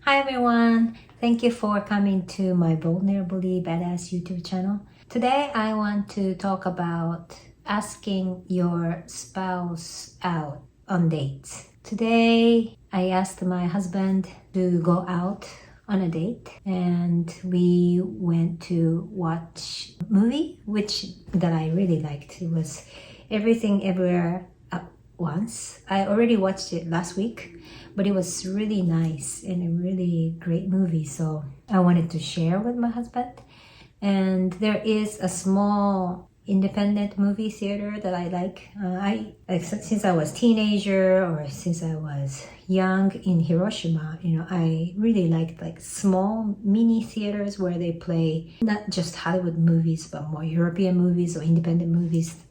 Hi everyone! Thank you for coming to my Vulnerably Badass YouTube channel. Today I want to talk about asking your spouse out on dates. Today I asked my husband to go out on a date and we went to watch a movie that I really liked. It was Everything Everywhere at Once. I already watched it last week, but it was really nice and a really great movie, so I wanted to share with my husband. And there is a small independent movie theater that I like. Since I was teenager or since I was young in Hiroshima, I really liked like small mini theaters where they play not just Hollywood movies but more European movies or independent movies,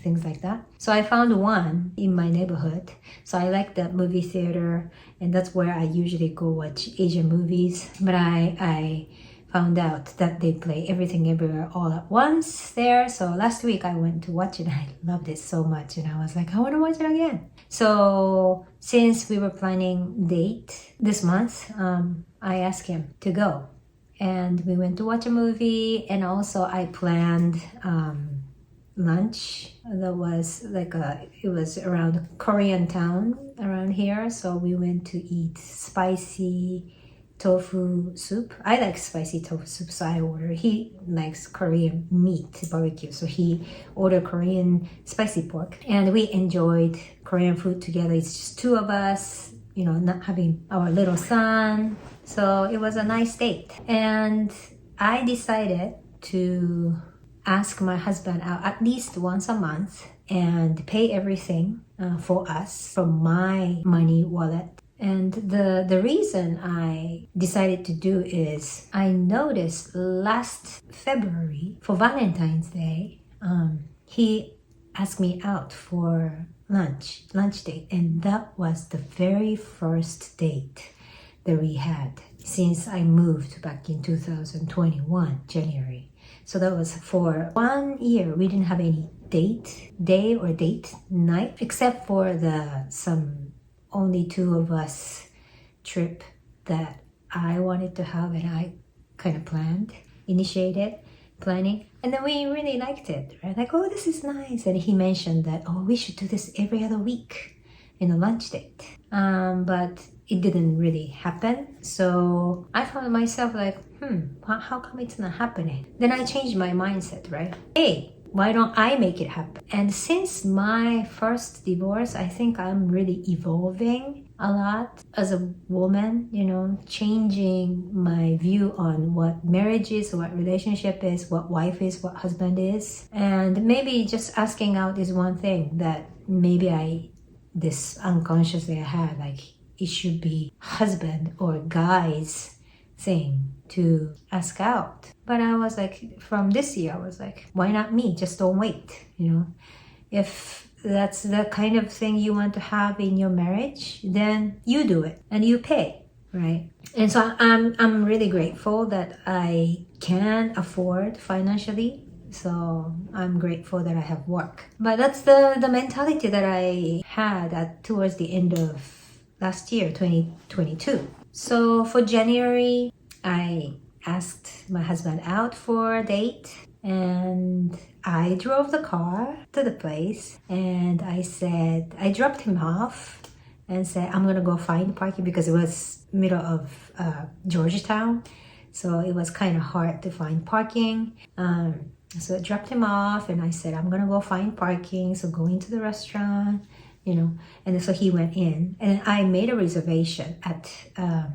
things like that. So I found one in my neighborhood. So I like that movie theater, and that's where I usually go watch Asian movies. But I found out that they play Everything Everywhere All at Once there. So last week I went to watch it and I loved it so much, and I was like, I want to watch it again. So since we were planning date this month, I asked him to go, and we went to watch a movie, and also I planned lunch that was it was around Korean town around here, so we went to eat spicy tofu soup. I like spicy tofu soup, so I ordered. He likes Korean meat barbecue, so he ordered Korean spicy pork, and we enjoyed Korean food together. It's just two of us, not having our little son, so it was a nice date. And I decided to ask my husband out at least once a month and pay everything for us from my money wallet. And the reason I decided to do is I noticed last February for Valentine's Day, he asked me out for lunch date, and that was the very first date that we had since I moved back in 2021 January. So that was for 1 year. We didn't have any date day or date night, except for some only two of us trip that I wanted to have, and I kind of initiated planning. And then we really liked it, right? Like, oh, this is nice. And he mentioned that, oh, we should do this every other week in a lunch date. But it didn't really happen. So I found myself like, how come it's not happening? Then I changed my mindset, right? Hey, why don't I make it happen? And since my first divorce, I think I'm really evolving a lot as a woman, changing my view on what marriage is, what relationship is, what wife is, what husband is. And maybe just asking out is one thing that maybe this unconsciously I had, like, it should be husband or guy's thing to ask out. But I was like, from this year, I was like, why not me? Just don't wait, If that's the kind of thing you want to have in your marriage, then you do it and you pay, right? And so I'm really grateful that I can afford financially. So I'm grateful that I have work. But that's the mentality that I had towards the end of last year, 2022. So for January, I asked my husband out for a date, and I drove the car to the place, and I dropped him off and said, I'm gonna go find parking, because it was middle of Georgetown, so it was kind of hard to find parking. So I dropped him off and I said, I'm gonna go find parking, so go into the restaurant, and so he went in, and I made a reservation at a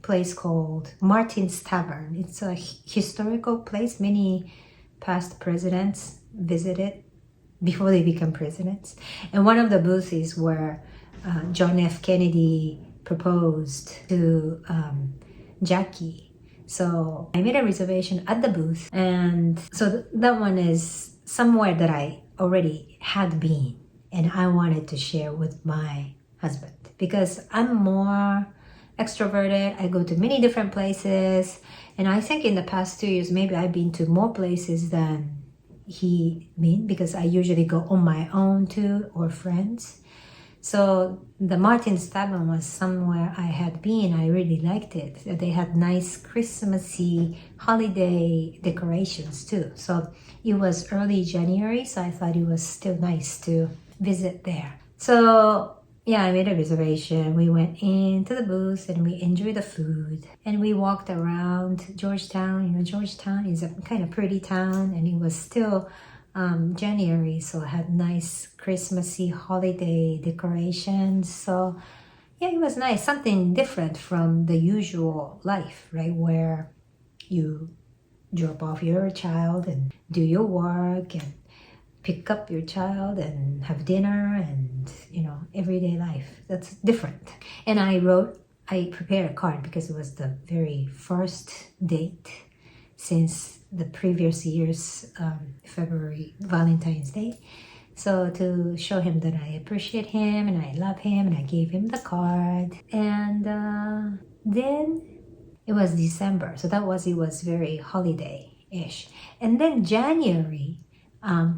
place called Martin's Tavern. It's a historical place. Many past presidents visited before they become presidents. And one of the booths is where John F. Kennedy proposed to Jackie. So I made a reservation at the booth, and so that one is somewhere that I already had been, and I wanted to share with my husband because I'm more extroverted. I go to many different places, and I think in the past 2 years maybe I've been to more places than he been, because I usually go on my own too, or friends. So the Martin's Tavern was somewhere I had been. I really liked it. They had nice Christmassy holiday decorations too. So it was early January, so I thought it was still nice to visit there. So yeah, I made a reservation. We went into the booth and we enjoyed the food. And we walked around Georgetown. You know, Georgetown is a kind of pretty town, and it was still January, so I had nice Christmassy holiday decorations. So yeah, it was nice, something different from the usual life, right? Where you drop off your child and do your work and pick up your child and have dinner and, you know, everyday life. That's different. And I prepared a card because it was the very first date since the previous year's February Valentine's Day. So to show him that I appreciate him and I love him, and I gave him the card. And then it was December, so it was very holiday-ish. And then January,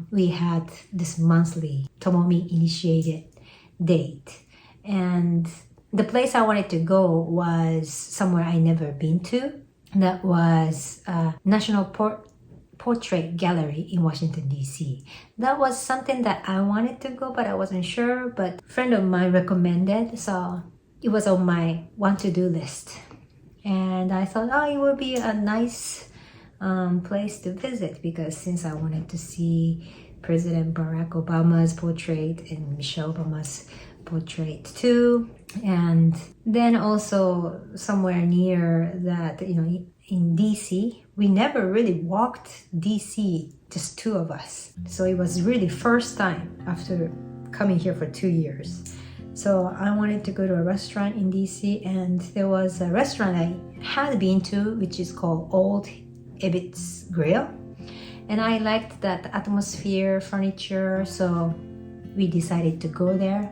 we had this monthly Tomomi initiated date. And the place I wanted to go was somewhere I never been to. That was National Portrait Gallery in Washington, D.C. That was something that I wanted to go, but I wasn't sure. But a friend of mine recommended, so it was on my want-to-do list. And I thought, oh, it would be a nice place to visit, because since I wanted to see President Barack Obama's portrait and Michelle Obama's portrait too, and then also somewhere near that, you know, in DC, we never really walked DC, just two of us. So it was really first time after coming here for 2 years. So I wanted to go to a restaurant in DC, and there was a restaurant I had been to, which is called Old Ebbets Grill. And I liked that atmosphere, furniture, so we decided to go there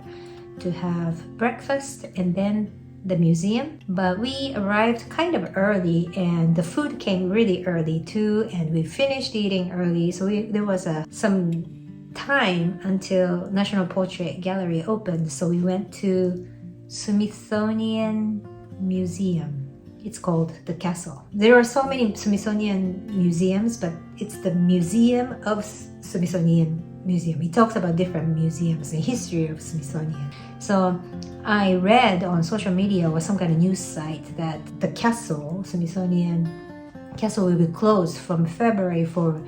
to have breakfast and then the museum. But we arrived kind of early, and the food came really early too, and we finished eating early, so there was some time until National Portrait Gallery opened. So we went to Smithsonian Museum. It's called the Castle. There are so many Smithsonian museums, but it's the Museum of Smithsonian Museum. He talks about different museums and history of Smithsonian. So I read on social media or some kind of news site that the castle, Smithsonian Castle, will be closed from February for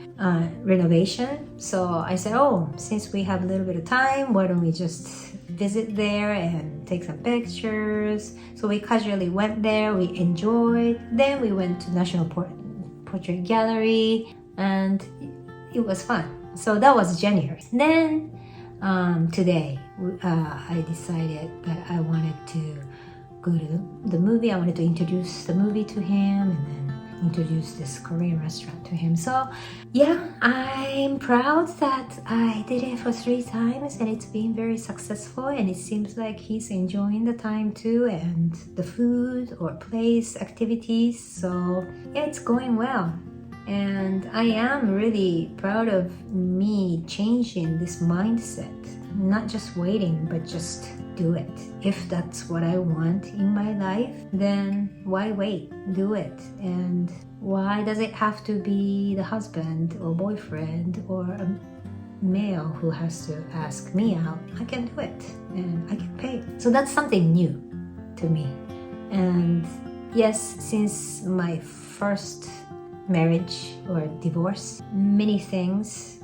renovation. So I said, oh, since we have a little bit of time, why don't we just visit there and take some pictures? So we casually went there, we enjoyed. Then we went to National Portrait Gallery, and it was fun. So that was January. Then today, I decided that I wanted to go to the movie. I wanted to introduce the movie to him, and then introduce this Korean restaurant to him. So yeah, I'm proud that I did it for 3 times, and it's been very successful, and it seems like he's enjoying the time too, and the food or place activities. So yeah, it's going well. And I am really proud of me changing this mindset, not just waiting, but just do it. If that's what I want in my life, then why wait? Do it. And why does it have to be the husband or boyfriend or a male who has to ask me out? I can do it, and I get paid. So that's something new to me. And yes, since my first marriage or divorce, many things,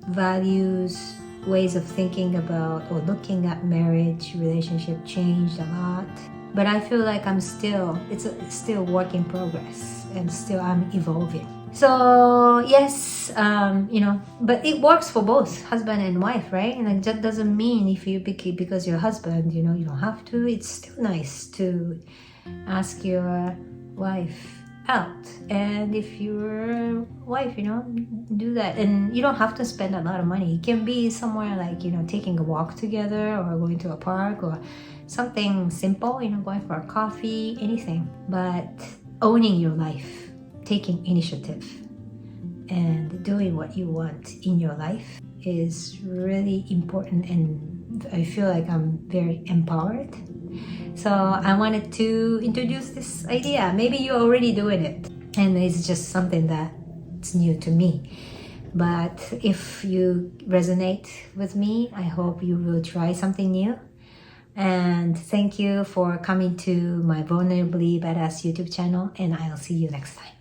values, ways of thinking about or looking at marriage, relationship changed a lot. But I feel like it's still work in progress, and still I'm evolving. So yes, but it works for both husband and wife, right? And that doesn't mean if you because you're husband, you don't have to. It's still nice to ask your wife out, and if your wife, do that. And you don't have to spend a lot of money. It can be somewhere like, taking a walk together, or going to a park, or something simple, going for a coffee, anything. But owning your life, taking initiative, and doing what you want in your life is really important and I feel like I'm very empowered. So I wanted to introduce this idea. Maybe you're already doing it and it's just something that's new to me. But if you resonate with me, I hope you will try something new. And thank you for coming to my Vulnerably Badass YouTube channel, and I'll see you next time.